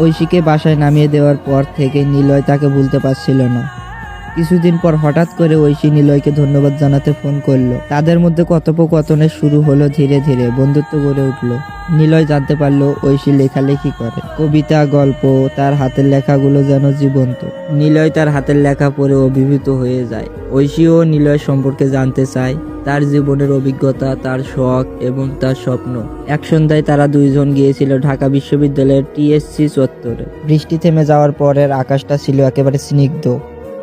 ঐশীকে বাসায় নামিয়ে দেওয়ার পর থেকে নিলয় তাকে ভুলতে পারছিল না। কিছুদিন পর হঠাৎ করে ঐশী নিলয়কে ধন্যবাদ জানাতে ফোন করলো। তাদের মধ্যে কথোপকথনের শুরু হলো, ধীরে ধীরে বন্ধুত্ব গড়ে উঠলো। নিলয় জানতে পারলো ঐশী লেখালেখি করে, কবিতা, গল্প, তার হাতের লেখাগুলো যেন জীবন্ত। নিলয় তার হাতের লেখা পড়ে অভিভূত হয়ে যায়। ঐশীও নিলয় সম্পর্কে জানতে চায়, তার জীবনের অভিজ্ঞতা, তার শখ এবং তার স্বপ্ন। এক সন্ধ্যায় তারা দুইজন গিয়েছিল ঢাকা বিশ্ববিদ্যালয়ের টিএসসি চত্বরে। বৃষ্টি থেমে যাওয়ার পরের আকাশটা ছিল একেবারে স্নিগ্ধ।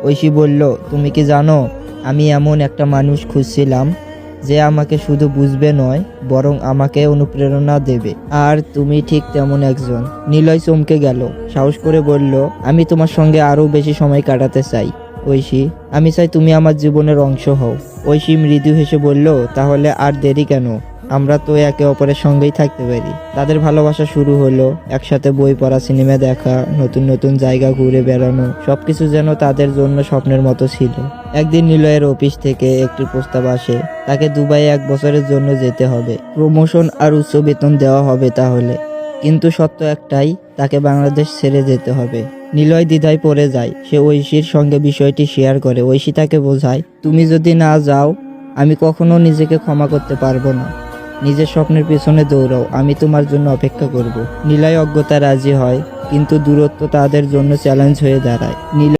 ঐশী বলল, তুমি কি জানো, আমি এমন একটা মানুষ খুঁজছিলাম যে আমাকে শুধু বুঝবে নয়, বরং আমাকে অনুপ্রেরণা দেবে। আর তুমি ঠিক তেমন একজন। নিলয় চমকে গেল, সাহস করে বলল, আমি তোমার সঙ্গে আরো বেশি সময় কাটাতে চাই ঐশী। আমি চাই তুমি আমার জীবনের অংশ হও। ঐশী মৃদু হেসে বলল, তাহলে আর দেরি কেন, আমরা তো একে অপরের সঙ্গেই থাকতে পারি। তাদের ভালোবাসা শুরু হলো। একসাথে বই পড়া, সিনেমা দেখা, নতুন নতুন জায়গা ঘুরে বেড়ানো, সবকিছু যেন তাদের জন্য স্বপ্নের মতো ছিল। একদিন নিলয়ের অফিস থেকে একটি প্রস্তাব আসে, তাকে দুবাই 1 বছরের জন্য যেতে হবে। প্রমোশন আর উচ্চ বেতন দেওয়া হবে তাহলে। কিন্তু সত্য একটাই, তাকে বাংলাদেশ ছেড়ে যেতে হবে। নিলয় দ্বিধায় পড়ে যায়। সে ঐশীর সঙ্গে বিষয়টি শেয়ার করে। ঐশী তাকে বোঝায়, তুমি যদি না যাও, আমি কখনো নিজেকে ক্ষমা করতে পারবো না। নিজের স্বপ্নের পেছনে দৌড়াও, আমি তোমার জন্য অপেক্ষা করব। নিলয় অজ্ঞতা রাজি হয়, কিন্তু দূরত্ব তাদের জন্য চ্যালেঞ্জ হয়ে দাঁড়ায়।